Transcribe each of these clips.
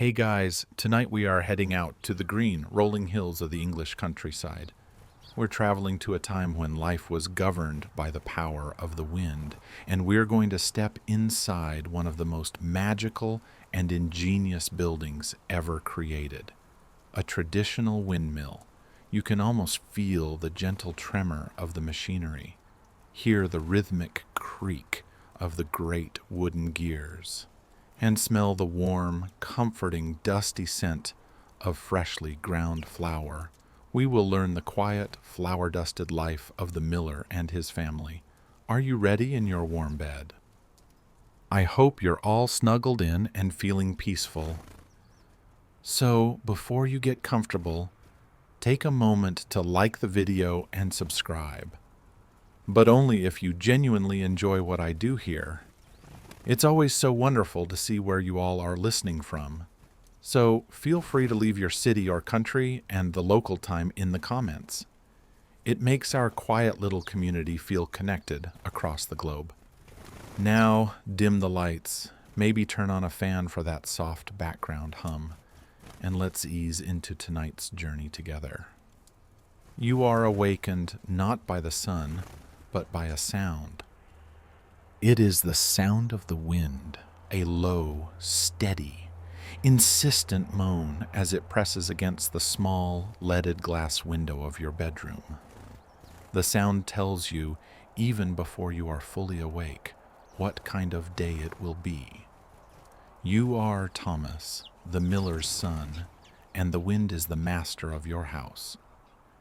Hey guys, tonight we are heading out to the green, rolling hills of the English countryside. We're traveling to a time when life was governed by the power of the wind, and we're going to step inside one of the most magical and ingenious buildings ever created, a traditional windmill. You can almost feel the gentle tremor of the machinery, hear the rhythmic creak of the great wooden gears, and smell the warm, comforting, dusty scent of freshly ground flour. We will learn the quiet, flour-dusted life of the miller and his family. Are you ready in your warm bed? I hope you're all snuggled in and feeling peaceful. So, before you get comfortable, take a moment to like the video and subscribe. But only if you genuinely enjoy what I do here. It's always so wonderful to see where you all are listening from. So feel free to leave your city or country and the local time in the comments. It makes our quiet little community feel connected across the globe. Now, dim the lights, maybe turn on a fan for that soft background hum, and let's ease into tonight's journey together. You are awakened not by the sun, but by a sound. It is the sound of the wind, a low, steady, insistent moan as it presses against the small, leaded glass window of your bedroom. The sound tells you, even before you are fully awake, what kind of day it will be. You are Thomas, the miller's son, and the wind is the master of your house.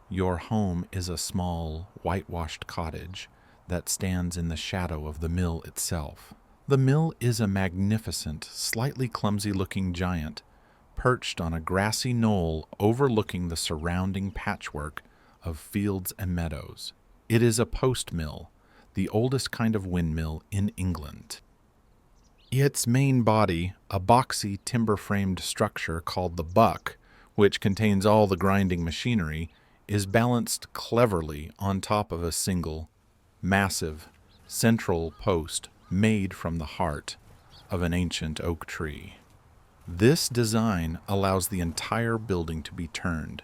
Your home is a small, whitewashed cottage that stands in the shadow of the mill itself. The mill is a magnificent, slightly clumsy-looking giant, perched on a grassy knoll overlooking the surrounding patchwork of fields and meadows. It is a post mill, the oldest kind of windmill in England. Its main body, a boxy, timber-framed structure called the buck, which contains all the grinding machinery, is balanced cleverly on top of a single, massive, central post made from the heart of an ancient oak tree. This design allows the entire building to be turned,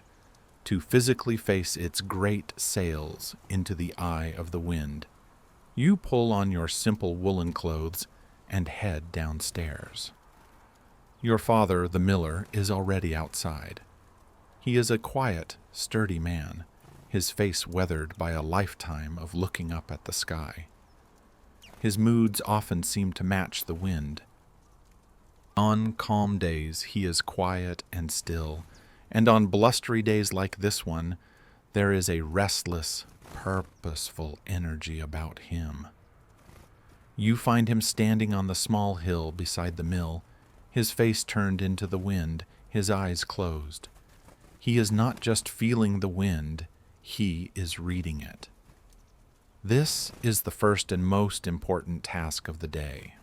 to physically face its great sails into the eye of the wind. You pull on your simple woolen clothes and head downstairs. Your father, the miller, is already outside. He is a quiet, sturdy man, his face weathered by a lifetime of looking up at the sky. His moods often seem to match the wind. On calm days, he is quiet and still, and on blustery days like this one, there is a restless, purposeful energy about him. You find him standing on the small hill beside the mill, his face turned into the wind, his eyes closed. He is not just feeling the wind, he is reading it. This is the first and most important task of the day.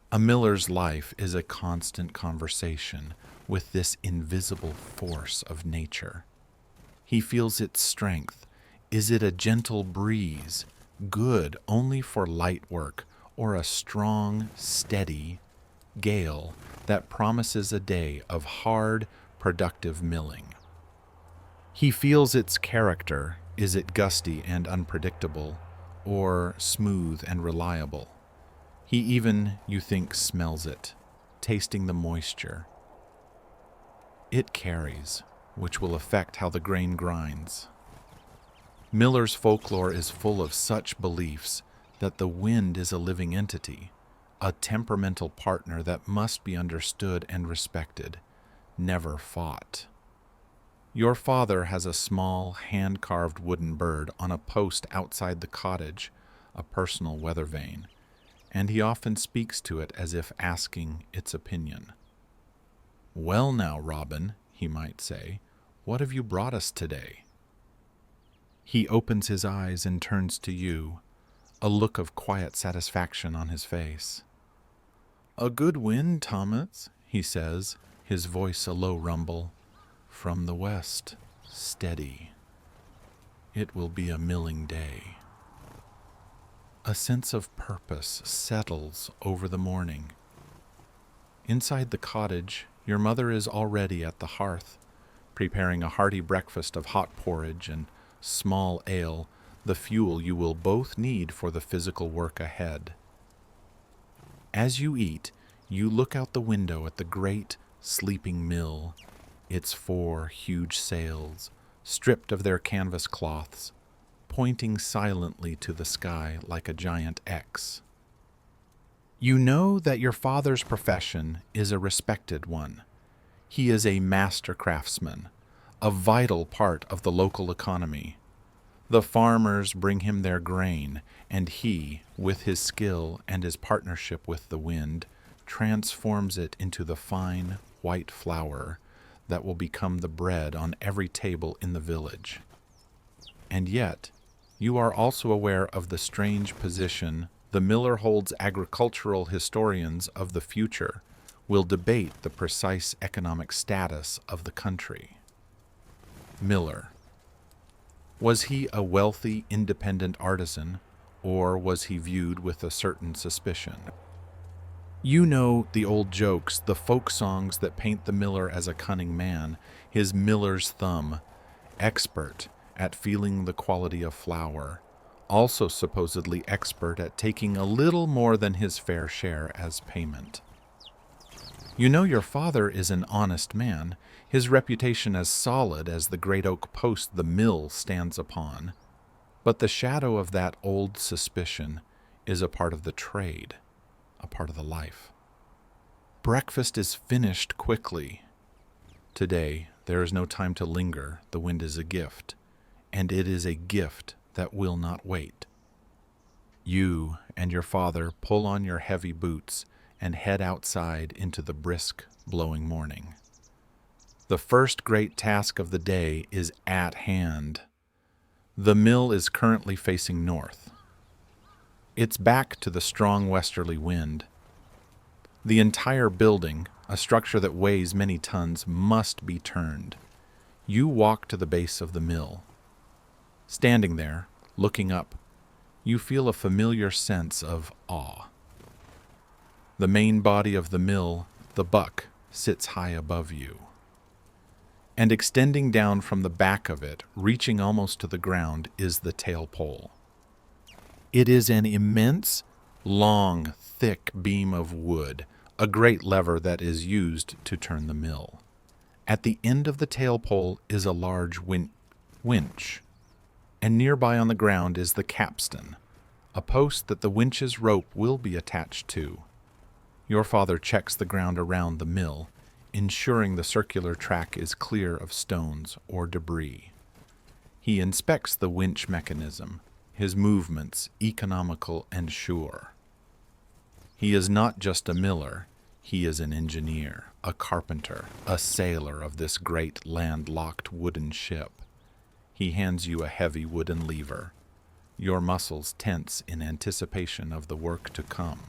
A miller's life is a constant conversation with this invisible force of nature. He feels its strength. Is it a gentle breeze, good only for light work, or a strong, steady gale that promises a day of hard, productive milling? He feels its character. Is it gusty and unpredictable, or smooth and reliable? He even, you think, smells it, tasting the moisture. It carries, which will affect how the grain grinds. Miller's folklore is full of such beliefs that the wind is a living entity, a temperamental partner that must be understood and respected, never fought. Your father has a small, hand-carved wooden bird on a post outside the cottage, a personal weather vane, and he often speaks to it as if asking its opinion. "Well now, Robin," he might say, "what have you brought us today?" He opens his eyes and turns to you, a look of quiet satisfaction on his face. "A good wind, Thomas," he says, his voice a low rumble. "From the west, steady. It will be a milling day." A sense of purpose settles over the morning. Inside the cottage, Your mother is already at the hearth, preparing a hearty breakfast of hot porridge and small ale, the fuel you will both need for the physical work ahead. As you eat, you look out the window at the great sleeping mill, its 4 huge sails, stripped of their canvas cloths, pointing silently to the sky like a giant X. You know that your father's profession is a respected one. He is a master craftsman, a vital part of the local economy. The farmers bring him their grain, and he, with his skill and his partnership with the wind, transforms it into the fine, white flour that will become the bread on every table in the village. And yet, you are also aware of the strange position the miller holds. Agricultural historians of the future will debate the precise economic status of the country. Miller. Was he a wealthy, independent artisan, or was he viewed with a certain suspicion? You know the old jokes, the folk songs that paint the miller as a cunning man, his miller's thumb, expert at feeling the quality of flour, also supposedly expert at taking a little more than his fair share as payment. You know your father is an honest man, his reputation as solid as the great oak post the mill stands upon, but the shadow of that old suspicion is a part of the trade, a part of the life. Breakfast is finished quickly. Today, there is no time to linger. The wind is a gift, and it is a gift that will not wait. You and your father pull on your heavy boots and head outside into the brisk, blowing morning. The first great task of the day is at hand. The mill is currently facing north. Its back to the strong westerly wind. The entire building, a structure that weighs many tons, must be turned. You walk to the base of the mill. Standing there, looking up, you feel a familiar sense of awe. The main body of the mill, the buck, sits high above you. And extending down from the back of it, reaching almost to the ground, is the tail pole. It is an immense, long, thick beam of wood, a great lever that is used to turn the mill. At the end of the tail pole is a large winch, and nearby on the ground is the capstan, a post that the winch's rope will be attached to. Your father checks the ground around the mill, ensuring the circular track is clear of stones or debris. He inspects the winch mechanism, his movements economical and sure. He is not just a miller, he is an engineer, a carpenter, a sailor of this great landlocked wooden ship. He hands you a heavy wooden lever. Your muscles tense in anticipation of the work to come.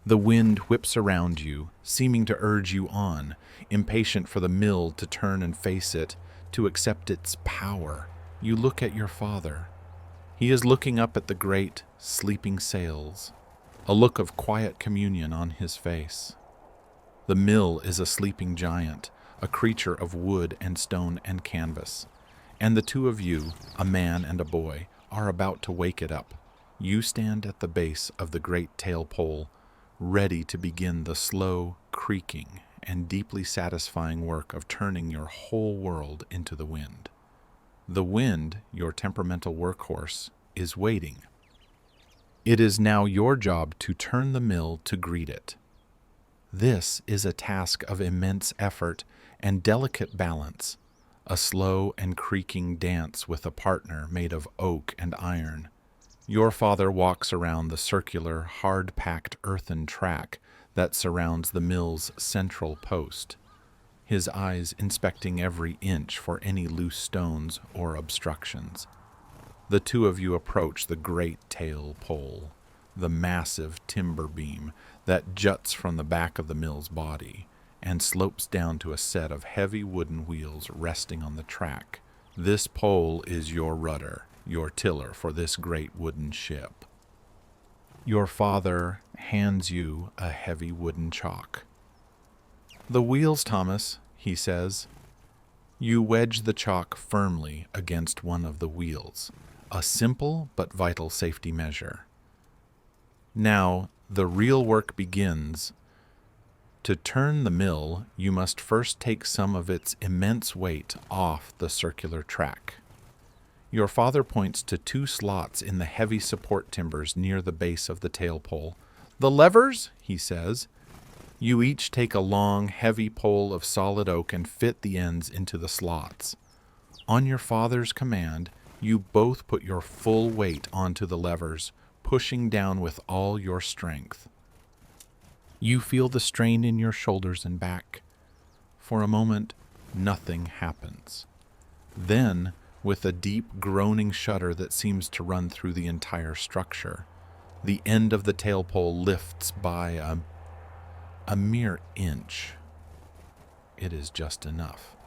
The wind whips around you, seeming to urge you on, impatient for the mill to turn and face it, to accept its power. You look at your father. He is looking up at the great, sleeping sails, a look of quiet communion on his face. The mill is a sleeping giant, a creature of wood and stone and canvas, and the two of you, a man and a boy, are about to wake it up. You stand at the base of the great tail pole, ready to begin the slow, creaking, and deeply satisfying work of turning your whole world into the wind. The wind, your temperamental workhorse, is waiting. It is now your job to turn the mill to greet it. This is a task of immense effort and delicate balance, a slow and creaking dance with a partner made of oak and iron. Your father walks around the circular, hard-packed earthen track that surrounds the mill's central post, his eyes inspecting every inch for any loose stones or obstructions. The two of you approach the great tail pole, the massive timber beam that juts from the back of the mill's body and slopes down to a set of heavy wooden wheels resting on the track. This pole is your rudder, your tiller for this great wooden ship. Your father hands you a heavy wooden chalk. "The wheels, Thomas," he says. You wedge the chalk firmly against one of the wheels, a simple but vital safety measure. Now, the real work begins. To turn the mill, you must first take some of its immense weight off the circular track. Your father points to 2 slots in the heavy support timbers near the base of the tail pole. "The levers," he says. You each take a long, heavy pole of solid oak and fit the ends into the slots. On your father's command, you both put your full weight onto the levers, pushing down with all your strength. You feel the strain in your shoulders and back. For a moment, nothing happens. Then, with a deep groaning shudder that seems to run through the entire structure, the end of the tail pole lifts by a mere inch. It is just enough.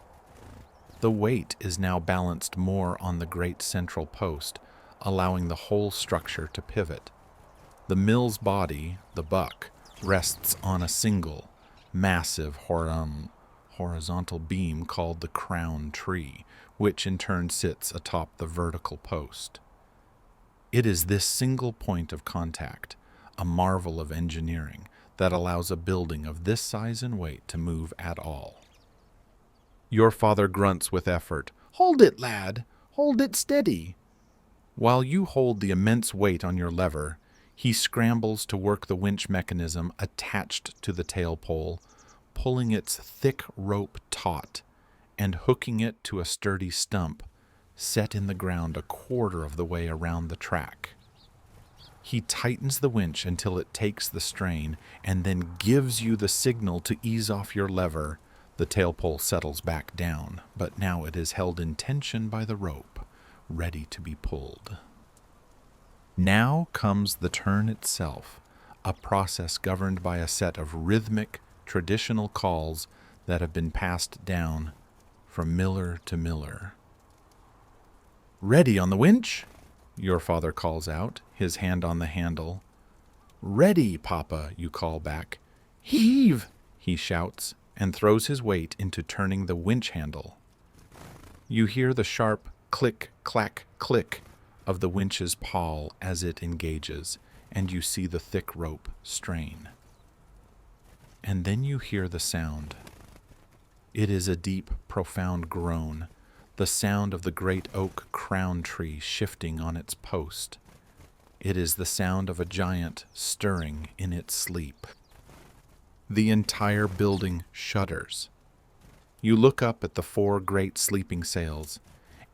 The weight is now balanced more on the great central post, allowing the whole structure to pivot. The mill's body, the buck, rests on a single, massive horizontal beam called the crown tree, which in turn sits atop the vertical post. It is this single point of contact, a marvel of engineering, that allows a building of this size and weight to move at all. Your father grunts with effort. "Hold it, lad! Hold it steady!" While you hold the immense weight on your lever, he scrambles to work the winch mechanism attached to the tail pole, pulling its thick rope taut and hooking it to a sturdy stump set in the ground a quarter of the way around the track. He tightens the winch until it takes the strain and then gives you the signal to ease off your lever. The tail pole settles back down, but now it is held in tension by the rope, ready to be pulled. Now comes the turn itself, a process governed by a set of rhythmic, traditional calls that have been passed down from miller to miller. "Ready on the winch?" your father calls out, his hand on the handle. "Ready, Papa," you call back. "Heave!" he shouts, and throws his weight into turning the winch handle. You hear the sharp click, clack, click of the winch's pawl as it engages, and you see the thick rope strain. And then you hear the sound. It is a deep, profound groan, the sound of the great oak crown tree shifting on its post. It is the sound of a giant stirring in its sleep. The entire building shudders. You look up at the 4 great sleeping sails,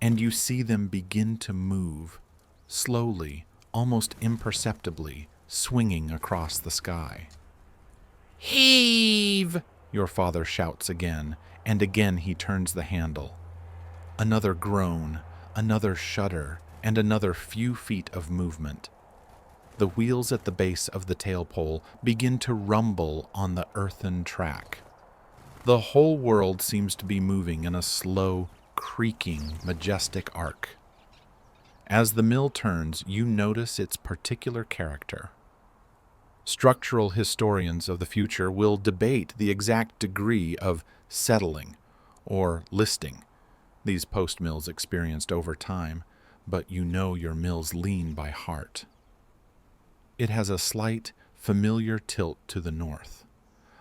and you see them begin to move, slowly, almost imperceptibly, swinging across the sky. "Heave!" your father shouts again, and again he turns the handle. Another groan, another shudder, and another few feet of movement. The wheels at the base of the tail pole begin to rumble on the earthen track. The whole world seems to be moving in a slow, creaking, majestic arc. As the mill turns, you notice its particular character. Structural historians of the future will debate the exact degree of settling or listing these post-mills experienced over time, but you know your mills lean by heart. It has a slight, familiar tilt to the north,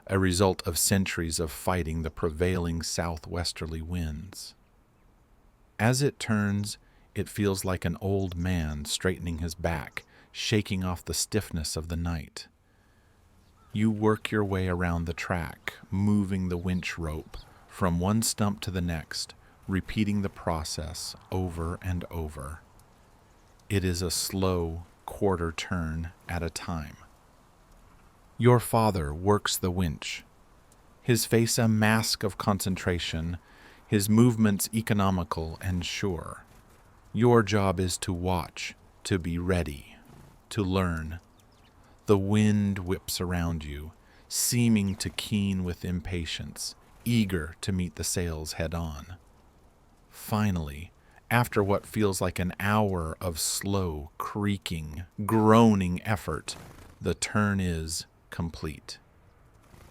a result of centuries of fighting the prevailing southwesterly winds. As it turns, it feels like an old man straightening his back, shaking off the stiffness of the night. You work your way around the track, moving the winch rope from one stump to the next, repeating the process over and over. It is a slow quarter turn at a time. Your father works the winch, his face a mask of concentration, his movements economical and sure. Your job is to watch, to be ready, to learn. The wind whips around you, seeming to keen with impatience, eager to meet the sails head-on. Finally, after what feels like an hour of slow, creaking, groaning effort, the turn is complete.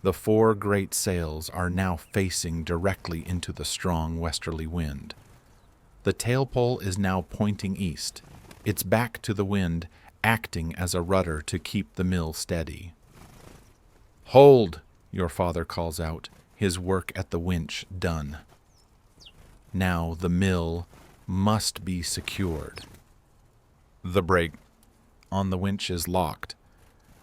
The four great sails are now facing directly into the strong westerly wind. The tailpole is now pointing east, its back to the wind, acting as a rudder to keep the mill steady. "Hold!" your father calls out, his work at the winch done. Now the mill must be secured. The brake on the winch is locked.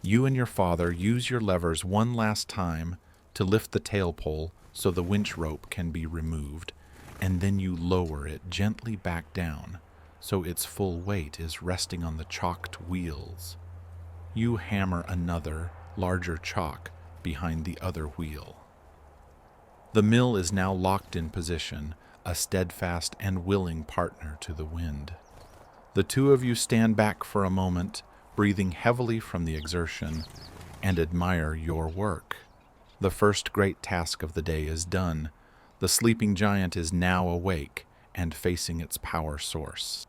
You and your father use your levers one last time to lift the tailpole so the winch rope can be removed, and then you lower it gently back down so its full weight is resting on the chalked wheels. You hammer another, larger chalk behind the other wheel. The mill is now locked in position, a steadfast and willing partner to the wind. The two of you stand back for a moment, breathing heavily from the exertion, and admire your work. The first great task of the day is done. The sleeping giant is now awake and facing its power source.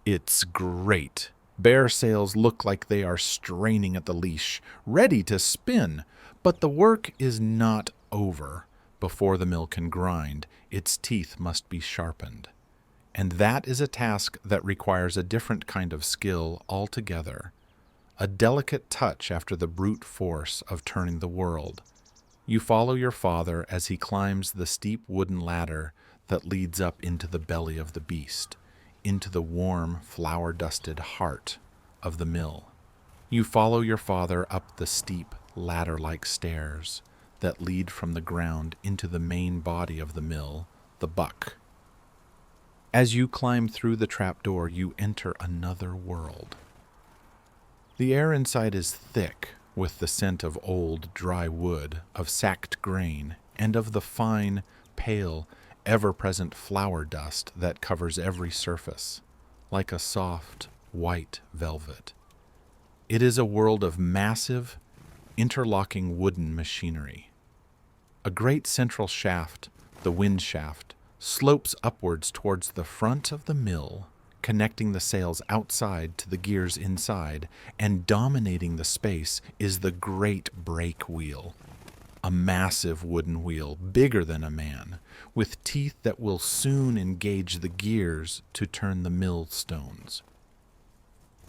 It's great. Bare sails look like they are straining at the leash, ready to spin, but the work is not over. Before the mill can grind, its teeth must be sharpened. And that is a task that requires a different kind of skill altogether, a delicate touch after the brute force of turning the world. You follow your father as he climbs the steep wooden ladder that leads up into the belly of the beast, into the warm, flour-dusted heart of the mill. You follow your father up the steep, ladder-like stairs that lead from the ground into the main body of the mill, the buck. As you climb through the trapdoor, you enter another world. The air inside is thick with the scent of old, dry wood, of sacked grain, and of the fine, pale, ever-present flour dust that covers every surface, like a soft, white velvet. It is a world of massive, interlocking wooden machinery. A great central shaft, the wind shaft, slopes upwards towards the front of the mill, connecting the sails outside to the gears inside, and dominating the space is the great brake wheel, a massive wooden wheel bigger than a man, with teeth that will soon engage the gears to turn the mill stones.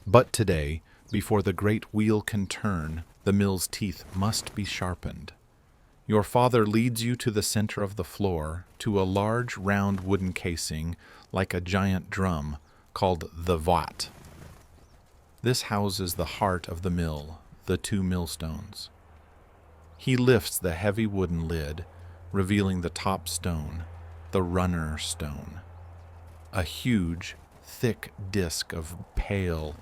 But today, before the great wheel can turn, the mill's teeth must be sharpened. Your father leads you to the center of the floor, to a large round wooden casing like a giant drum called the vat. This houses the heart of the mill, the two millstones. He lifts the heavy wooden lid, revealing the top stone, the runner stone, a huge, thick disk of pale,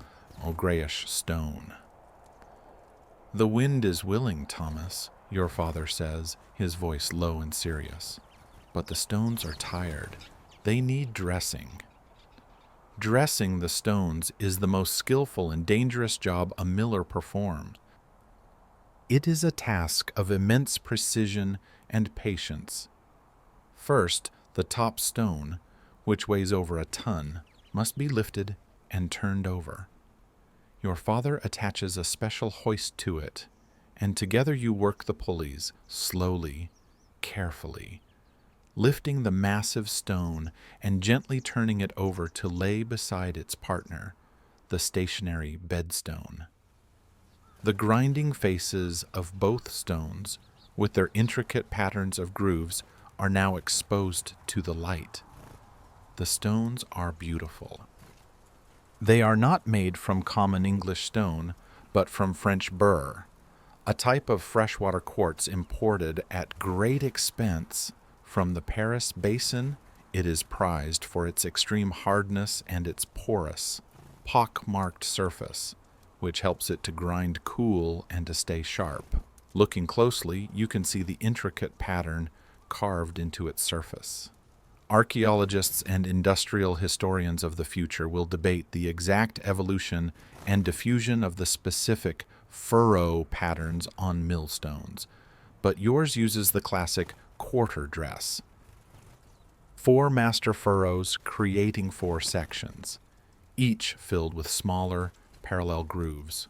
grayish stone. "The wind is willing, Thomas," your father says, his voice low and serious. "But the stones are tired. They need dressing." Dressing the stones is the most skillful and dangerous job a miller performs. It is a task of immense precision and patience. First, the top stone, which weighs over a ton, must be lifted and turned over. Your father attaches a special hoist to it, and together you work the pulleys, slowly, carefully, lifting the massive stone and gently turning it over to lay beside its partner, the stationary bedstone. The grinding faces of both stones, with their intricate patterns of grooves, are now exposed to the light. The stones are beautiful. They are not made from common English stone, but from French burr, a type of freshwater quartz imported at great expense from the Paris basin. It is prized for its extreme hardness and its porous, pock-marked surface, which helps it to grind cool and to stay sharp. Looking closely, you can see the intricate pattern carved into its surface. Archaeologists and industrial historians of the future will debate the exact evolution and diffusion of the specific furrow patterns on millstones, but yours uses the classic quarter dress. 4 master furrows creating 4 sections, each filled with smaller, parallel grooves.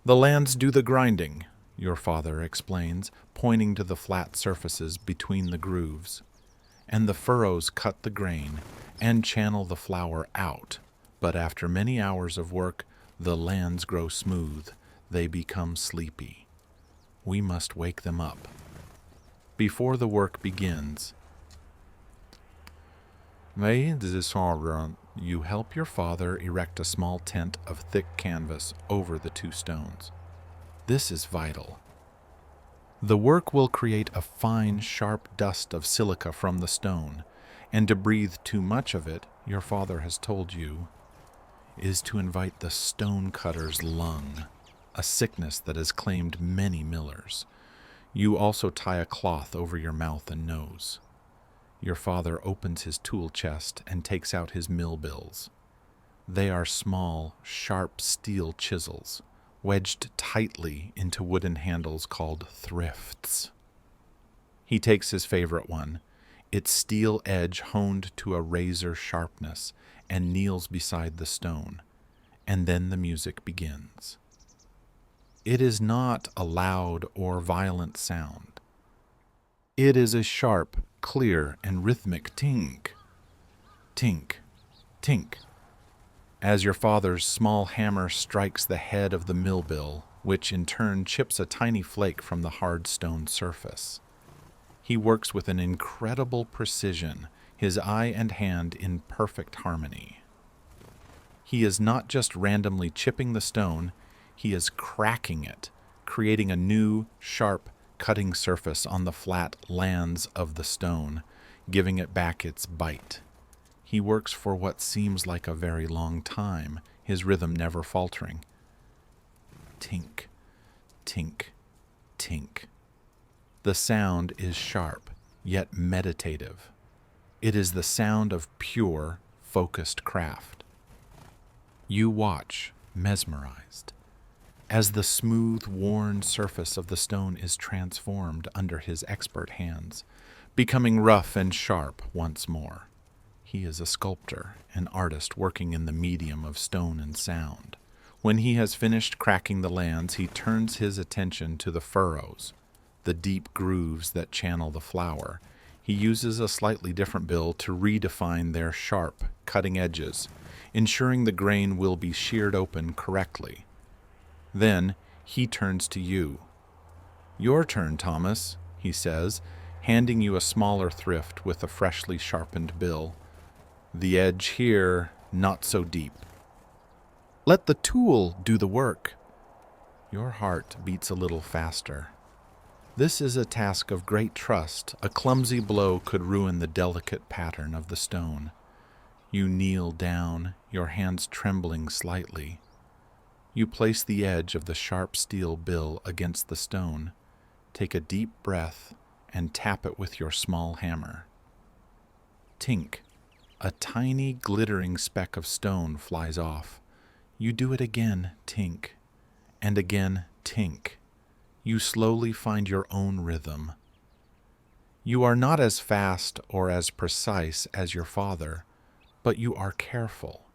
"The lands do the grinding," your father explains, pointing to the flat surfaces between the grooves. And the furrows cut the grain and channel the flour out. But after many hours of work, the lands grow smooth. They become sleepy. We must wake them up. Before the work begins, you help your father erect a small tent of thick canvas over the two stones. This is vital. The work will create a fine, sharp dust of silica from the stone, and to breathe too much of it, your father has told you, is to invite the stone-cutter's lung, a sickness that has claimed many millers. You also tie a cloth over your mouth and nose. Your father opens his tool chest and takes out his mill bills. They are small, sharp steel chisels, wedged tightly into wooden handles called thrifts. He takes his favorite one, its steel edge honed to a razor sharpness, and kneels beside the stone, and then the music begins. It is not a loud or violent sound. It is a sharp, clear, and rhythmic tink, tink, tink, as your father's small hammer strikes the head of the mill bill, which in turn chips a tiny flake from the hard stone surface. He works with an incredible precision, his eye and hand in perfect harmony. He is not just randomly chipping the stone, he is cracking it, creating a new, sharp, cutting surface on the flat lands of the stone, giving it back its bite. He works for what seems like a very long time, his rhythm never faltering. Tink, tink, tink. The sound is sharp, yet meditative. It is the sound of pure, focused craft. You watch, mesmerized, as the smooth, worn surface of the stone is transformed under his expert hands, becoming rough and sharp once more. He is a sculptor, an artist working in the medium of stone and sound. When he has finished cracking the lands, he turns his attention to the furrows, the deep grooves that channel the flour. He uses a slightly different bill to redefine their sharp, cutting edges, ensuring the grain will be sheared open correctly. Then he turns to you. "Your turn, Thomas," he says, handing you a smaller thrift with a freshly sharpened bill. "The edge here, not so deep. Let the tool do the work." Your heart beats a little faster. This is a task of great trust. A clumsy blow could ruin the delicate pattern of the stone. You kneel down, your hands trembling slightly. You place the edge of the sharp steel bill against the stone, take a deep breath, and tap it with your small hammer. Tink. A tiny glittering speck of stone flies off. You do it again, tink, and again, tink. You slowly find your own rhythm. You are not as fast or as precise as your father, but you are careful.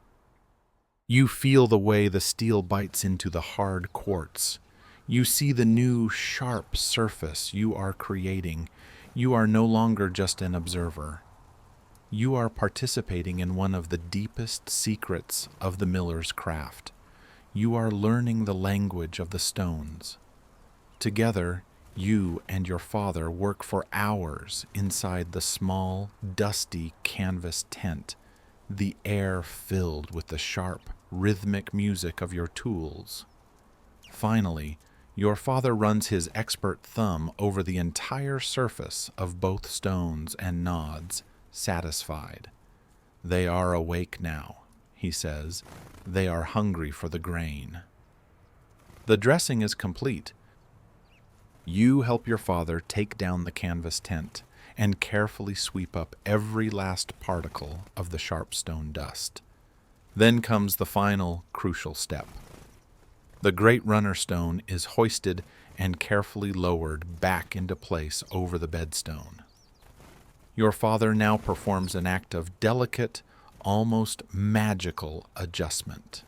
You feel the way the steel bites into the hard quartz. You see the new, sharp surface you are creating. You are no longer just an observer. You are participating in one of the deepest secrets of the miller's craft. You are learning the language of the stones. Together, you and your father work for hours inside the small, dusty canvas tent, the air filled with the sharp, rhythmic music of your tools. Finally, your father runs his expert thumb over the entire surface of both stones and nods, satisfied. "They are awake now," he says. "They are hungry for the grain." The dressing is complete. You help your father take down the canvas tent and carefully sweep up every last particle of the sharp stone dust. Then comes the final, crucial step. The great runner stone is hoisted and carefully lowered back into place over the bedstone. Your father now performs an act of delicate, almost magical adjustment.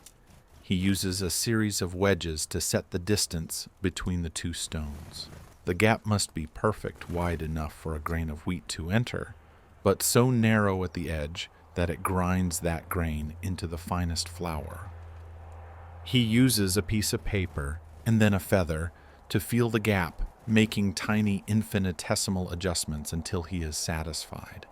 He uses a series of wedges to set the distance between the two stones. The gap must be perfect, wide enough for a grain of wheat to enter, but so narrow at the edge that it grinds that grain into the finest flour. He uses a piece of paper and then a feather to feel the gap, making tiny infinitesimal adjustments until he is satisfied.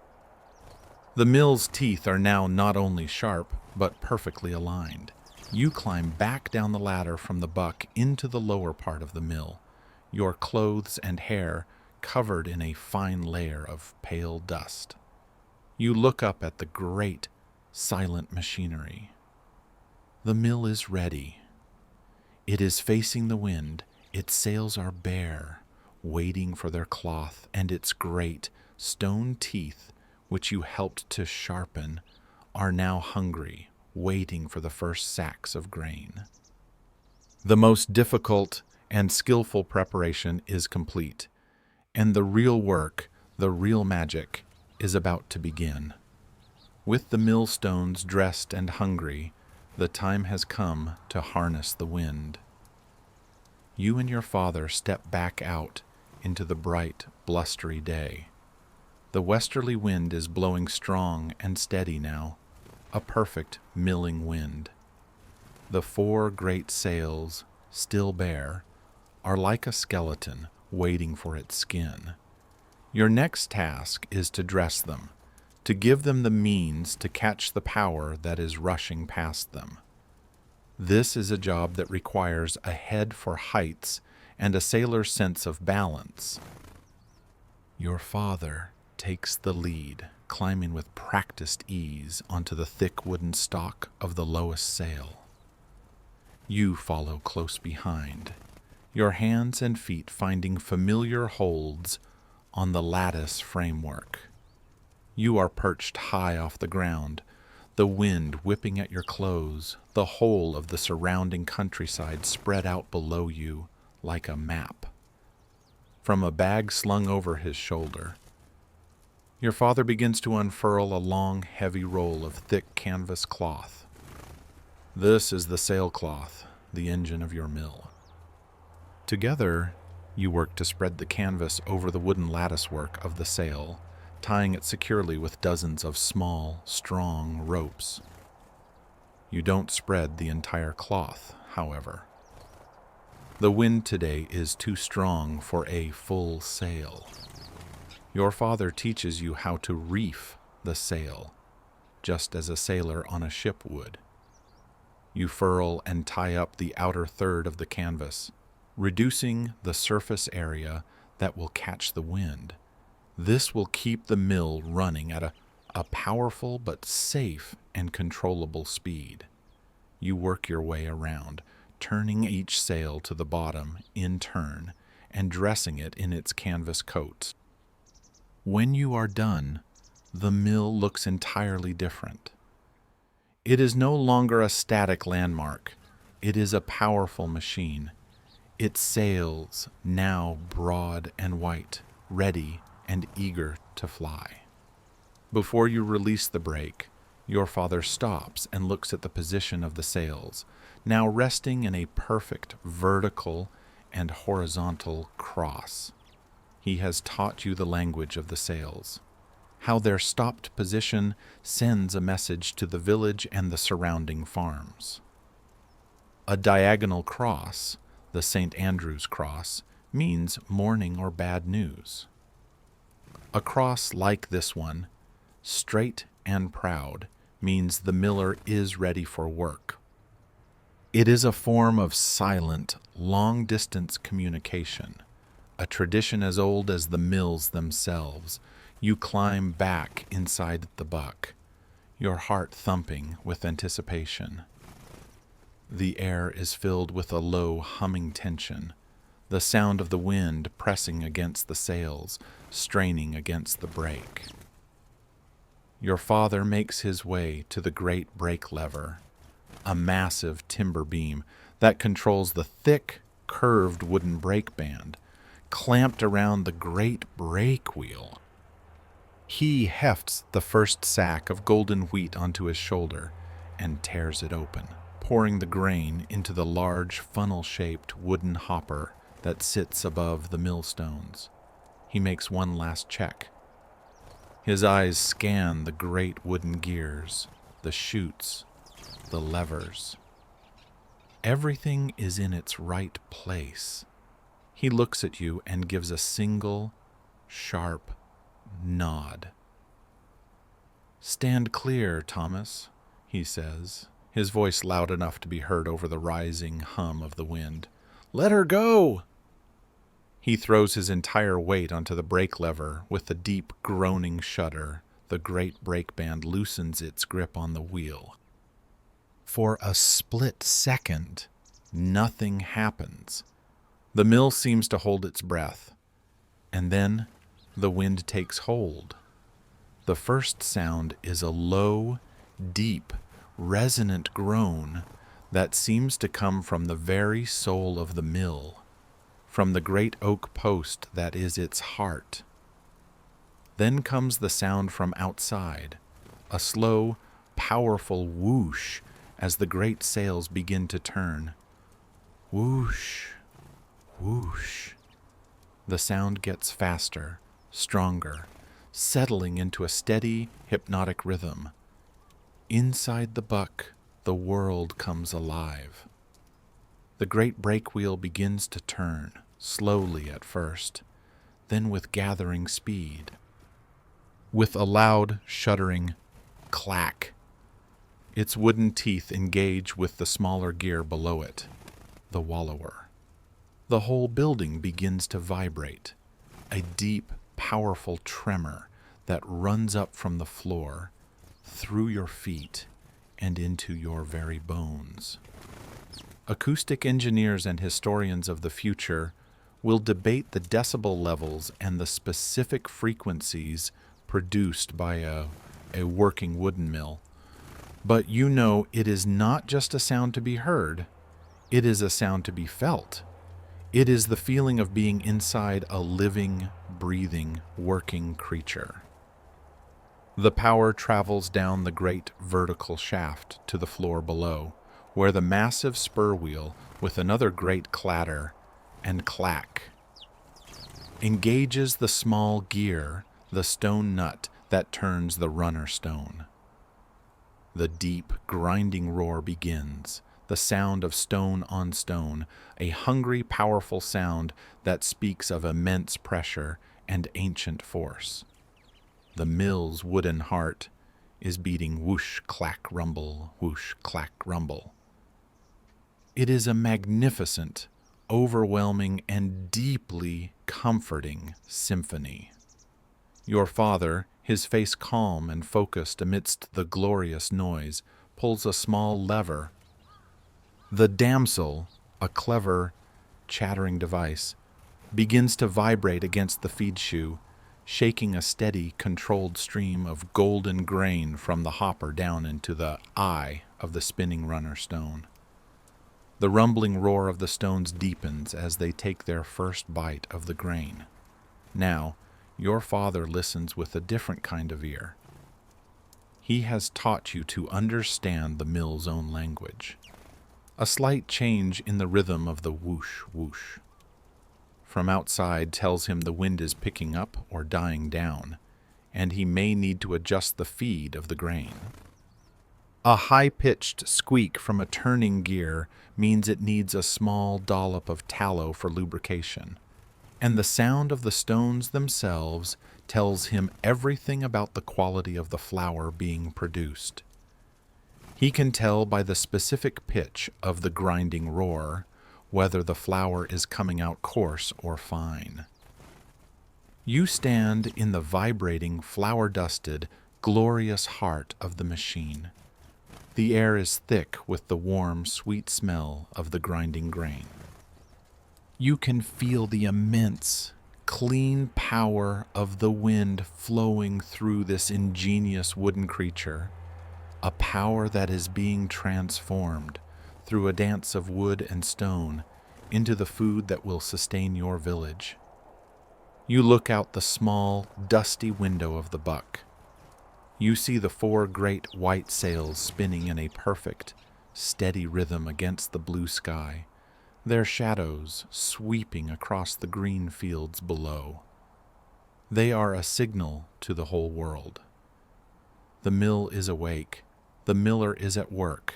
The mill's teeth are now not only sharp, but perfectly aligned. You climb back down the ladder from the buck into the lower part of the mill, your clothes and hair covered in a fine layer of pale dust. You look up at the great, silent machinery. The mill is ready. It is facing the wind. Its sails are bare, waiting for their cloth, and its great stone teeth, which you helped to sharpen, are now hungry, waiting for the first sacks of grain. The most difficult and skillful preparation is complete, and the real work, the real magic, is about to begin. With the millstones dressed and hungry, the time has come to harness the wind. You and your father step back out into the bright, blustery day. The westerly wind is blowing strong and steady now, a perfect milling wind. The four great sails, still bare, are like a skeleton waiting for its skin. Your next task is to dress them, to give them the means to catch the power that is rushing past them. This is a job that requires a head for heights and a sailor's sense of balance. Your father takes the lead, climbing with practiced ease onto the thick wooden stalk of the lowest sail. You follow close behind, your hands and feet finding familiar holds on the lattice framework. You are perched high off the ground, the wind whipping at your clothes, the whole of the surrounding countryside spread out below you like a map. From a bag slung over his shoulder, your father begins to unfurl a long, heavy roll of thick canvas cloth. This is the sailcloth, the engine of your mill. Together, you work to spread the canvas over the wooden latticework of the sail, tying it securely with dozens of small, strong ropes. You don't spread the entire cloth, however. The wind today is too strong for a full sail. Your father teaches you how to reef the sail, just as a sailor on a ship would. You furl and tie up the outer third of the canvas, reducing the surface area that will catch the wind. This will keep the mill running at a powerful but safe and controllable speed. You work your way around, turning each sail to the bottom in turn and dressing it in its canvas coats. When you are done, the mill looks entirely different. It is no longer a static landmark. It is a powerful machine. Its sails now broad and white, ready and eager to fly. Before you release the brake, your father stops and looks at the position of the sails, now resting in a perfect vertical and horizontal cross. He has taught you the language of the sails, how their stopped position sends a message to the village and the surrounding farms. A diagonal cross, the St. Andrew's cross, means mourning or bad news. A cross like this one, straight and proud, means the miller is ready for work. It is a form of silent, long-distance communication, a tradition as old as the mills themselves. You climb back inside the buck, your heart thumping with anticipation. The air is filled with a low, humming tension, the sound of the wind pressing against the sails, straining against the brake. Your father makes his way to the great brake lever, a massive timber beam that controls the thick, curved wooden brake band, clamped around the great brake wheel. He hefts the first sack of golden wheat onto his shoulder and tears it open. pouring the grain into the large funnel-shaped wooden hopper that sits above the millstones. He makes one last check. His eyes scan the great wooden gears, the chutes, the levers. Everything is in its right place. He looks at you and gives a single, sharp nod. "Stand clear, Thomas," he says, his voice loud enough to be heard over the rising hum of the wind. "Let her go!" He throws his entire weight onto the brake lever. With a deep, groaning shudder, the great brake band loosens its grip on the wheel. For a split second, nothing happens. The mill seems to hold its breath, and then the wind takes hold. The first sound is a low, deep, resonant groan that seems to come from the very soul of the mill, from the great oak post that is its heart. Then comes the sound from outside, a slow, powerful whoosh as the great sails begin to turn. Whoosh, whoosh. The sound gets faster, stronger, settling into a steady, hypnotic rhythm. Inside the buck, the world comes alive. The great brake wheel begins to turn, slowly at first, then with gathering speed. With a loud, shuddering clack, its wooden teeth engage with the smaller gear below it, the wallower. The whole building begins to vibrate, a deep, powerful tremor that runs up from the floor, through your feet, and into your very bones. Acoustic engineers and historians of the future will debate the decibel levels and the specific frequencies produced by a working wooden mill. But you know it is not just a sound to be heard, it is a sound to be felt. It is the feeling of being inside a living, breathing, working creature. The power travels down the great vertical shaft to the floor below, where the massive spur wheel, with another great clatter and clack, engages the small gear, the stone nut that turns the runner stone. The deep, grinding roar begins, the sound of stone on stone, a hungry, powerful sound that speaks of immense pressure and ancient force. The mill's wooden heart is beating whoosh, clack, rumble, whoosh, clack, rumble. It is a magnificent, overwhelming, and deeply comforting symphony. Your father, his face calm and focused amidst the glorious noise, pulls a small lever. The damsel, a clever, chattering device, begins to vibrate against the feed shoe, shaking a steady, controlled stream of golden grain from the hopper down into the eye of the spinning runner stone. The rumbling roar of the stones deepens as they take their first bite of the grain. Now, your father listens with a different kind of ear. He has taught you to understand the mill's own language. A slight change in the rhythm of the whoosh, whoosh from outside tells him the wind is picking up or dying down, and he may need to adjust the feed of the grain. A high-pitched squeak from a turning gear means it needs a small dollop of tallow for lubrication, and the sound of the stones themselves tells him everything about the quality of the flour being produced. He can tell by the specific pitch of the grinding roar whether the flour is coming out coarse or fine. You stand in the vibrating, flour-dusted, glorious heart of the machine. The air is thick with the warm, sweet smell of the grinding grain. You can feel the immense, clean power of the wind flowing through this ingenious wooden creature, a power that is being transformed through a dance of wood and stone into the food that will sustain your village. You look out the small, dusty window of the buck. You see the 4 great white sails spinning in a perfect, steady rhythm against the blue sky, their shadows sweeping across the green fields below. They are a signal to the whole world. The mill is awake, the miller is at work,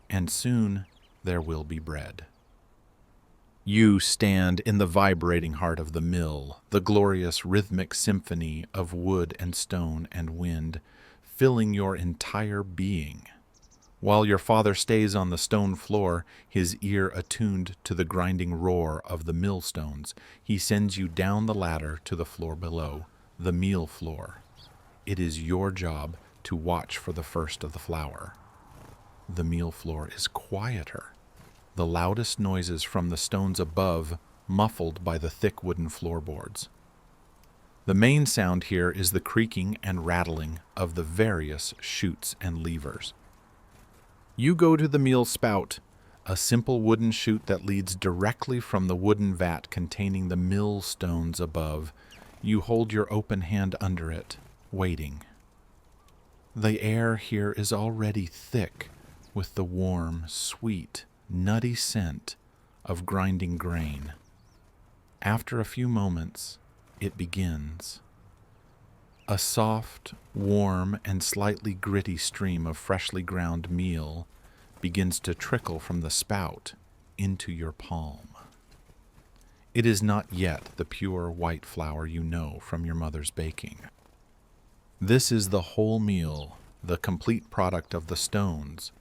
and soon there will be bread. You stand in the vibrating heart of the mill, the glorious rhythmic symphony of wood and stone and wind, filling your entire being. While your father stays on the stone floor, his ear attuned to the grinding roar of the millstones, he sends you down the ladder to the floor below, the meal floor. It is your job to watch for the first of the flour. The meal floor is quieter, the loudest noises from the stones above muffled by the thick wooden floorboards. The main sound here is the creaking and rattling of the various chutes and levers. You go to the meal spout, a simple wooden chute that leads directly from the wooden vat containing the mill stones above. You hold your open hand under it, waiting. The air here is already thick with the warm, sweet, nutty scent of grinding grain. After a few moments, it begins. A soft, warm, and slightly gritty stream of freshly ground meal begins to trickle from the spout into your palm. It is not yet the pure white flour you know from your mother's baking. This is the whole meal, the complete product of the stones,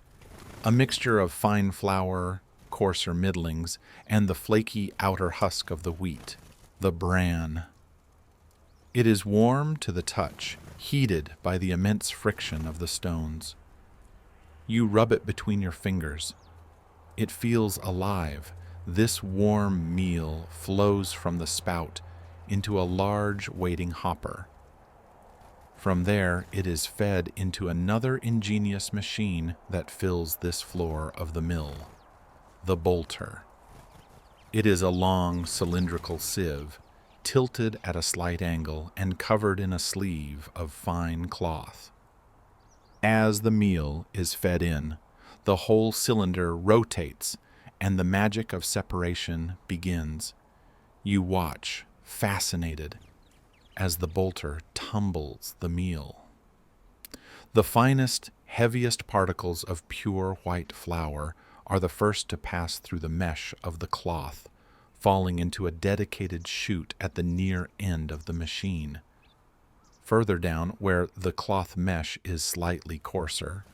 a mixture of fine flour, coarser middlings, and the flaky outer husk of the wheat, the bran. It is warm to the touch, heated by the immense friction of the stones. You rub it between your fingers. It feels alive. This warm meal flows from the spout into a large waiting hopper. From there, it is fed into another ingenious machine that fills this floor of the mill, the bolter. It is a long cylindrical sieve, tilted at a slight angle and covered in a sleeve of fine cloth. As the meal is fed in, the whole cylinder rotates and the magic of separation begins. You watch, fascinated, as the bolter tumbles the meal. The finest, heaviest particles of pure white flour are the first to pass through the mesh of the cloth, falling into a dedicated chute at the near end of the machine. Further down, where the cloth mesh is slightly coarser,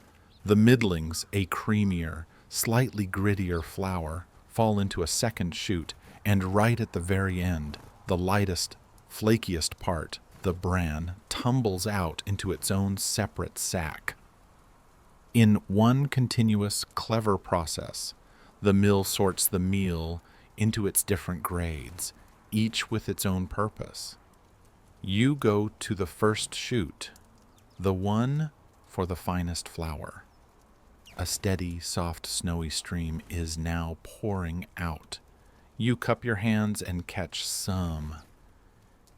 the middlings, a creamier, slightly grittier flour, fall into a second chute, and right at the very end, the lightest, flakiest part, the bran, tumbles out into its own separate sack. In one continuous, clever process, the mill sorts the meal into its different grades, each with its own purpose. You go to the first chute, the one for the finest flour. A steady, soft, snowy stream is now pouring out. You cup your hands and catch some.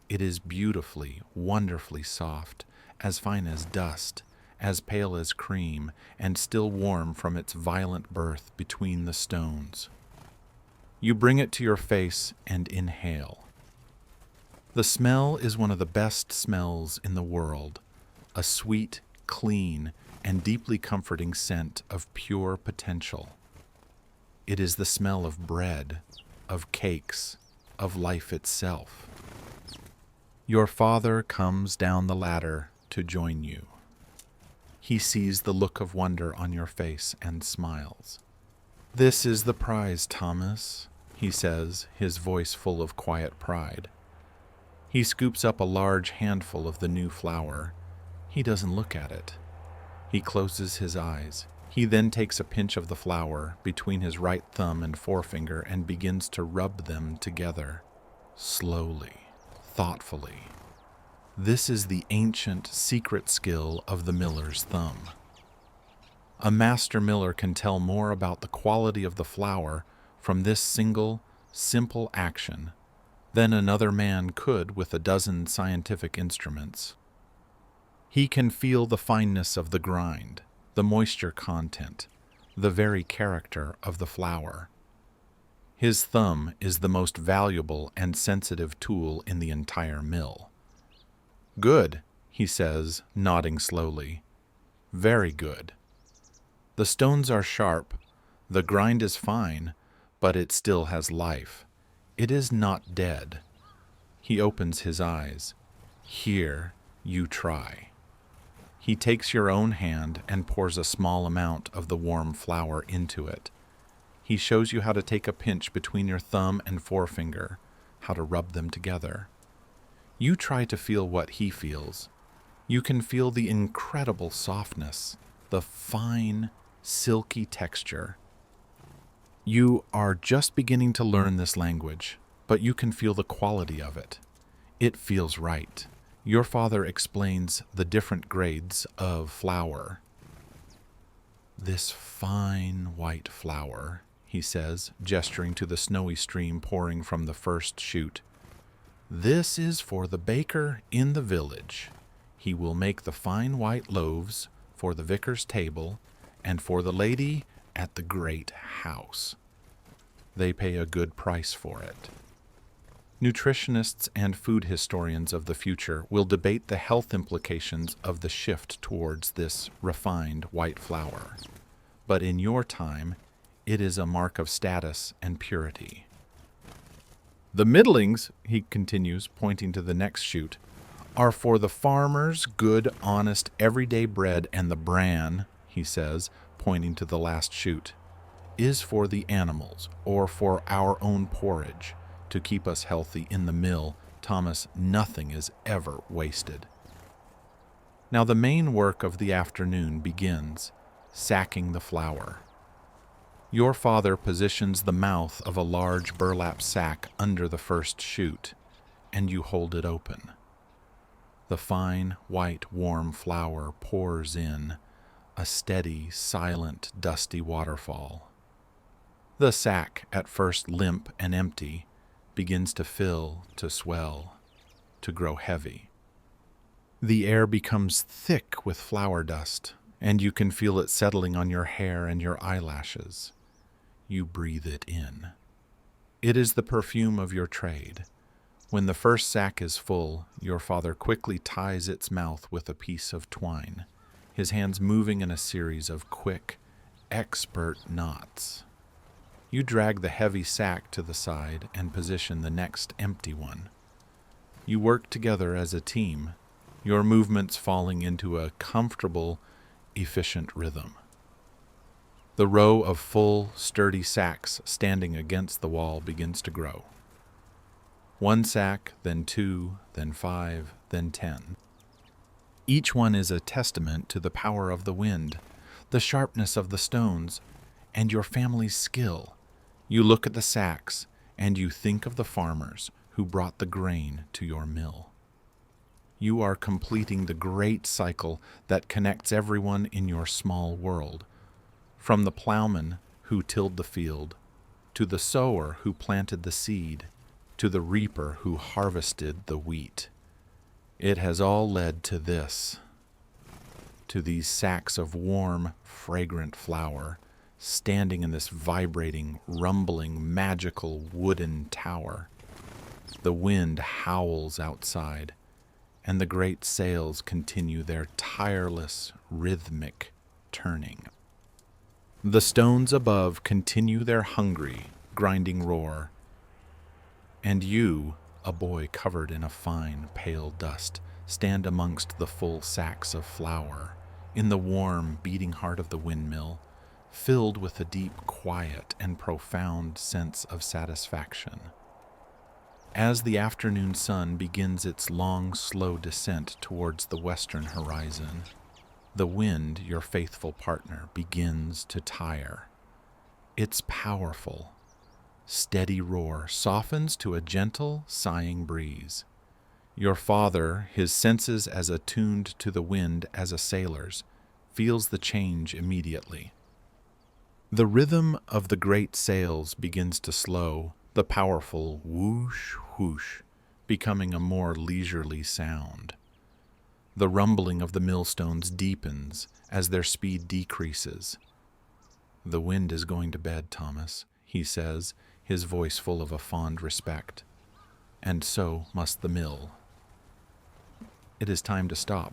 It is beautifully, wonderfully soft, as fine as dust, as pale as cream, and still warm from its violent birth between the stones. You bring it to your face and inhale. The smell is one of the best smells in the world, a sweet, clean, and deeply comforting scent of pure potential. It is the smell of bread, of cakes, of life itself. Your father comes down the ladder to join you. He sees the look of wonder on your face and smiles. "This is the prize, Thomas," he says, his voice full of quiet pride. He scoops up a large handful of the new flour. He doesn't look at it. He closes his eyes. He then takes a pinch of the flour between his right thumb and forefinger and begins to rub them together, slowly, thoughtfully. This is the ancient, secret skill of the miller's thumb. A master miller can tell more about the quality of the flour from this single, simple action than another man could with a dozen scientific instruments. He can feel the fineness of the grind, the moisture content, the very character of the flower. His thumb is the most valuable and sensitive tool in the entire mill. "Good," he says, nodding slowly. "Very good. The stones are sharp, the grind is fine, but it still has life. It is not dead." He opens his eyes. "Here, you try." He takes your own hand and pours a small amount of the warm flour into it. He shows you how to take a pinch between your thumb and forefinger, how to rub them together. You try to feel what he feels. You can feel the incredible softness, the fine, silky texture. You are just beginning to learn this language, but you can feel the quality of it. It feels right. Your father explains the different grades of flour. "This fine white flour," he says, gesturing to the snowy stream pouring from the first shoot. "This is for the baker in the village. He will make the fine white loaves for the vicar's table and for the lady at the great house. They pay a good price for it." Nutritionists and food historians of the future will debate the health implications of the shift towards this refined white flour. But in your time, it is a mark of status and purity. "The middlings," he continues, pointing to the next shoot, "are for the farmer's good, honest, everyday bread, and the bran," he says, pointing to the last shoot, "is for the animals, or for our own porridge. To keep us healthy in the mill, Thomas, nothing is ever wasted." Now the main work of the afternoon begins, sacking the flour. Your father positions the mouth of a large burlap sack under the first shoot, and you hold it open. The fine, white, warm flour pours in, a steady, silent, dusty waterfall. The sack, at first limp and empty, begins to fill, to swell, to grow heavy. The air becomes thick with flour dust, and you can feel it settling on your hair and your eyelashes. You breathe it in. It is the perfume of your trade. When the first sack is full, your father quickly ties its mouth with a piece of twine, his hands moving in a series of quick, expert knots. You drag the heavy sack to the side and position the next empty one. You work together as a team, your movements falling into a comfortable, efficient rhythm. The row of full, sturdy sacks standing against the wall begins to grow. 1 sack, then 2, then 5, then 10. Each one is a testament to the power of the wind, the sharpness of the stones, and your family's skill. You look at the sacks, and you think of the farmers who brought the grain to your mill. You are completing the great cycle that connects everyone in your small world, from the plowman who tilled the field, to the sower who planted the seed, to the reaper who harvested the wheat. It has all led to this, to these sacks of warm, fragrant flour, standing in this vibrating, rumbling, magical wooden tower. The wind howls outside, and the great sails continue their tireless, rhythmic turning. The stones above continue their hungry, grinding roar, and you, a boy covered in a fine, pale dust, stand amongst the full sacks of flour, in the warm, beating heart of the windmill, filled with a deep quiet and profound sense of satisfaction. As the afternoon sun begins its long, slow descent towards the western horizon, the wind, your faithful partner, begins to tire. Its powerful, steady roar softens to a gentle, sighing breeze. Your father, his senses as attuned to the wind as a sailor's, feels the change immediately. The rhythm of the great sails begins to slow, the powerful whoosh, whoosh, becoming a more leisurely sound. The rumbling of the millstones deepens as their speed decreases. "The wind is going to bed, Thomas," he says, his voice full of a fond respect. "And so must the mill. It is time to stop."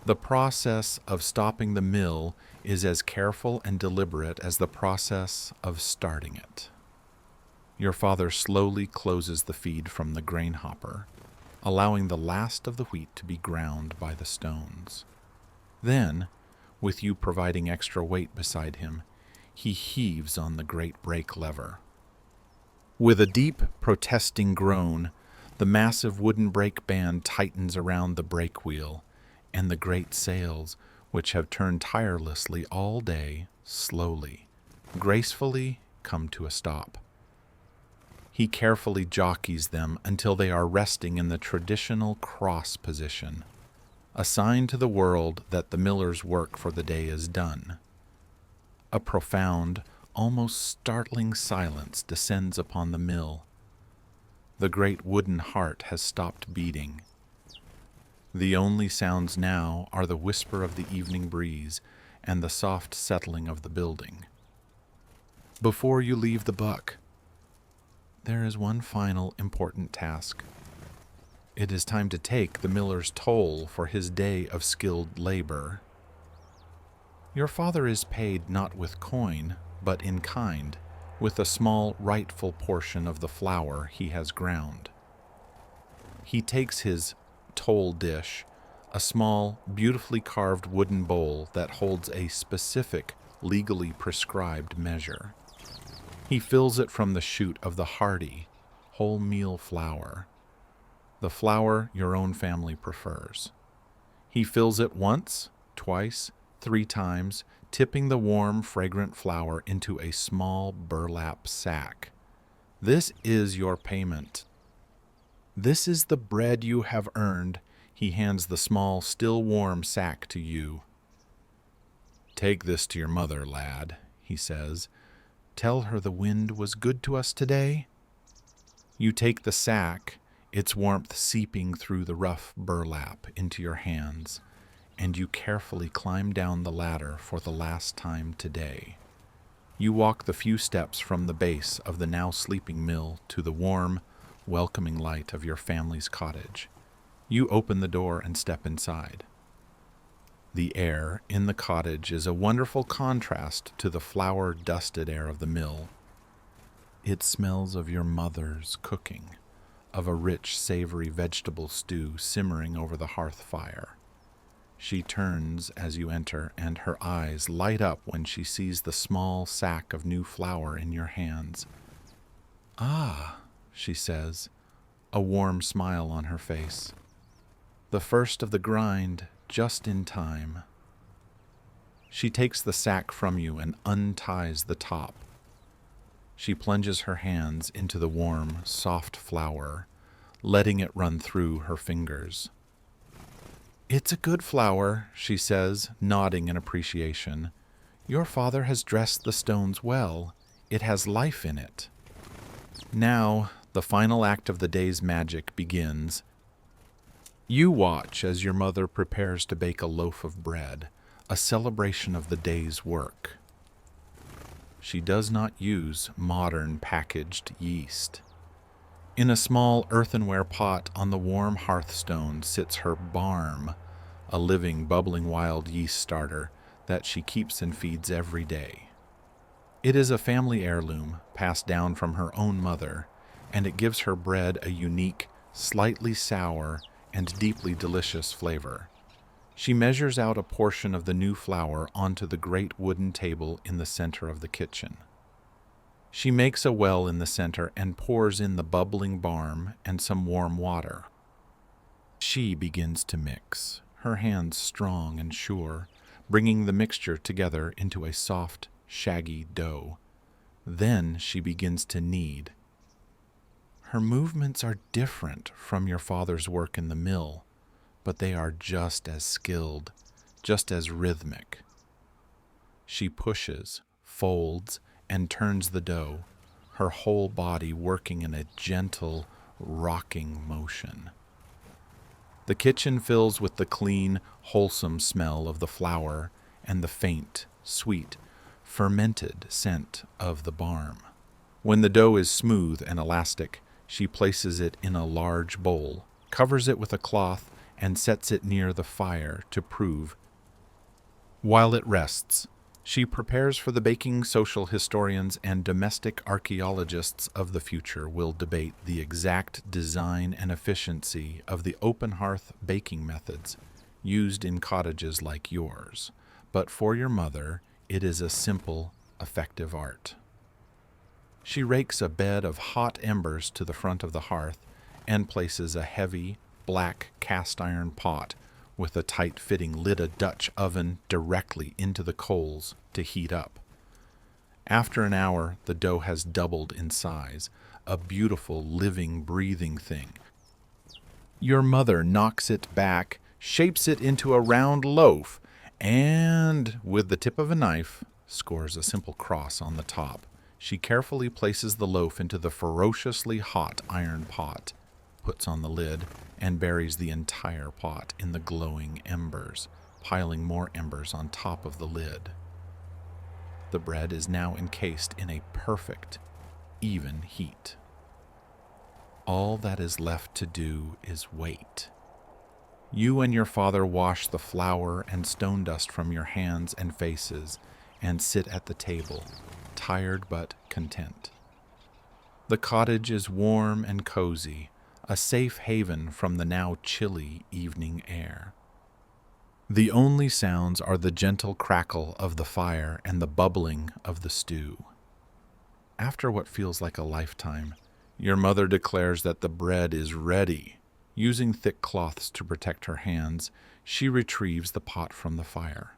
The process of stopping the mill is as careful and deliberate as the process of starting it. Your father slowly closes the feed from the grain hopper, allowing the last of the wheat to be ground by the stones. Then, with you providing extra weight beside him, he heaves on the great brake lever. With a deep, protesting groan, the massive wooden brake band tightens around the brake wheel, and the great sails, which have turned tirelessly all day, slowly, gracefully come to a stop. He carefully jockeys them until they are resting in the traditional cross position, a sign to the world that the miller's work for the day is done. A profound, almost startling silence descends upon the mill. The great wooden heart has stopped beating. The only sounds now are the whisper of the evening breeze and the soft settling of the building. Before you leave the buck, there is one final important task. It is time to take the miller's toll for his day of skilled labor. Your father is paid not with coin, but in kind, with a small rightful portion of the flour he has ground. He takes his toll dish, a small, beautifully carved wooden bowl that holds a specific, legally prescribed measure. He fills it from the shoot of the hearty, wholemeal flour, the flour your own family prefers. He fills it once, twice, 3 times, tipping the warm, fragrant flour into a small burlap sack. This is your payment. This is the bread you have earned. He hands the small, still warm sack to you. "Take this to your mother, lad," he says. "Tell her the wind was good to us today." You take the sack, its warmth seeping through the rough burlap into your hands, and you carefully climb down the ladder for the last time today. You walk the few steps from the base of the now sleeping mill to the warm, welcoming light of your family's cottage. You open the door and step inside. The air in the cottage is a wonderful contrast to the flour-dusted air of the mill. It smells of your mother's cooking, of a rich, savory vegetable stew simmering over the hearth fire. She turns as you enter, and her eyes light up when she sees the small sack of new flour in your hands. "Ah," she says, a warm smile on her face. "The first of the grind, just in time." She takes the sack from you and unties the top. She plunges her hands into the warm, soft flour, letting it run through her fingers. "It's a good flour," she says, nodding in appreciation. "Your father has dressed the stones well. It has life in it." Now, the final act of the day's magic begins. You watch as your mother prepares to bake a loaf of bread, a celebration of the day's work. She does not use modern packaged yeast. In a small earthenware pot on the warm hearthstone sits her barm, a living, bubbling wild yeast starter that she keeps and feeds every day. It is a family heirloom passed down from her own mother, and it gives her bread a unique, slightly sour, and deeply delicious flavor. She measures out a portion of the new flour onto the great wooden table in the center of the kitchen. She makes a well in the center and pours in the bubbling barm and some warm water. She begins to mix, her hands strong and sure, bringing the mixture together into a soft, shaggy dough. Then she begins to knead. Her movements are different from your father's work in the mill, but they are just as skilled, just as rhythmic. She pushes, folds, and turns the dough, her whole body working in a gentle, rocking motion. The kitchen fills with the clean, wholesome smell of the flour and the faint, sweet, fermented scent of the barm. When the dough is smooth and elastic, she places it in a large bowl, covers it with a cloth, and sets it near the fire to prove. While it rests, she prepares for the baking. Social historians and domestic archaeologists of the future will debate the exact design and efficiency of the open hearth baking methods used in cottages like yours. But for your mother, it is a simple, effective art. She rakes a bed of hot embers to the front of the hearth and places a heavy, black cast-iron pot with a tight-fitting lid, a Dutch oven, directly into the coals to heat up. After an hour, the dough has doubled in size, a beautiful, living, breathing thing. Your mother knocks it back, shapes it into a round loaf, and, with the tip of a knife, scores a simple cross on the top. She carefully places the loaf into the ferociously hot iron pot, puts on the lid, and buries the entire pot in the glowing embers, piling more embers on top of the lid. The bread is now encased in a perfect, even heat. All that is left to do is wait. You and your father wash the flour and stone dust from your hands and faces and sit at the table, tired but content. The cottage is warm and cozy, a safe haven from the now chilly evening air. The only sounds are the gentle crackle of the fire and the bubbling of the stew. After what feels like a lifetime, your mother declares that the bread is ready. Using thick cloths to protect her hands, she retrieves the pot from the fire.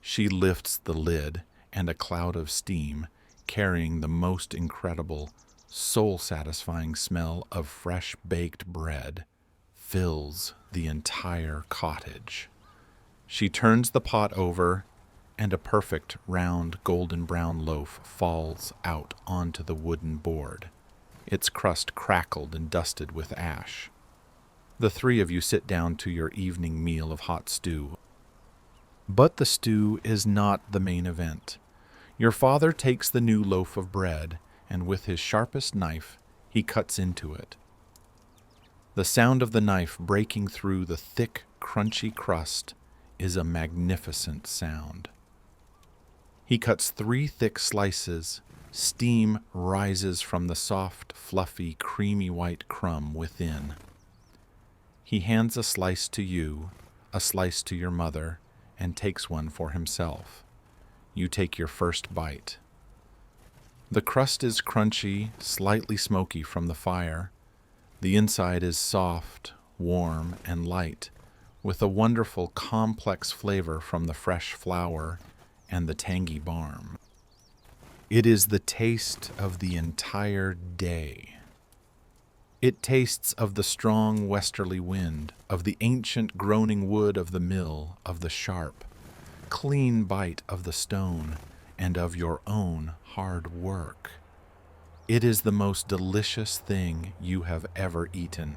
She lifts the lid, and a cloud of steam, carrying the most incredible, soul-satisfying smell of fresh-baked bread, fills the entire cottage. She turns the pot over, and a perfect, round, golden-brown loaf falls out onto the wooden board, its crust crackled and dusted with ash. The three of you sit down to your evening meal of hot stew. But the stew is not the main event. Your father takes the new loaf of bread, and with his sharpest knife, he cuts into it. The sound of the knife breaking through the thick, crunchy crust is a magnificent sound. He cuts 3 thick slices. Steam rises from the soft, fluffy, creamy white crumb within. He hands a slice to you, a slice to your mother, and takes one for himself. You take your first bite. The crust is crunchy, slightly smoky from the fire. The inside is soft, warm, and light, with a wonderful, complex flavor from the fresh flour and the tangy barm. It is the taste of the entire day. It tastes of the strong westerly wind, of the ancient groaning wood of the mill, of the sharp, clean bite of the stone, and of your own hard work. It is the most delicious thing you have ever eaten.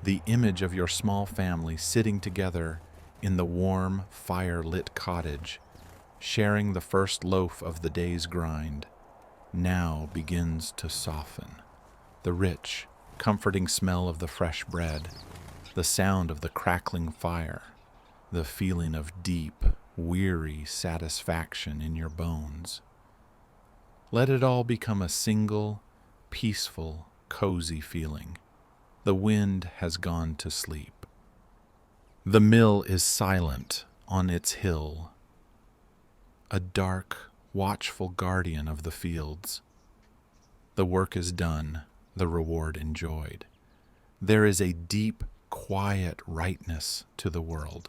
The image of your small family sitting together in the warm, fire-lit cottage, sharing the first loaf of the day's grind, now begins to soften. The rich, comforting smell of the fresh bread, the sound of the crackling fire, the feeling of deep, weary satisfaction in your bones. Let it all become a single, peaceful, cozy feeling. The wind has gone to sleep. The mill is silent on its hill, a dark, watchful guardian of the fields. The work is done, the reward enjoyed. There is a deep, quiet rightness to the world.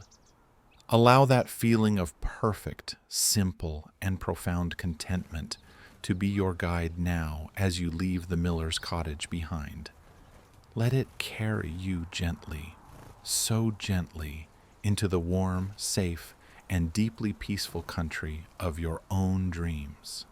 Allow that feeling of perfect, simple, and profound contentment to be your guide now as you leave the miller's cottage behind. Let it carry you gently, so gently, into the warm, safe, and deeply peaceful country of your own dreams.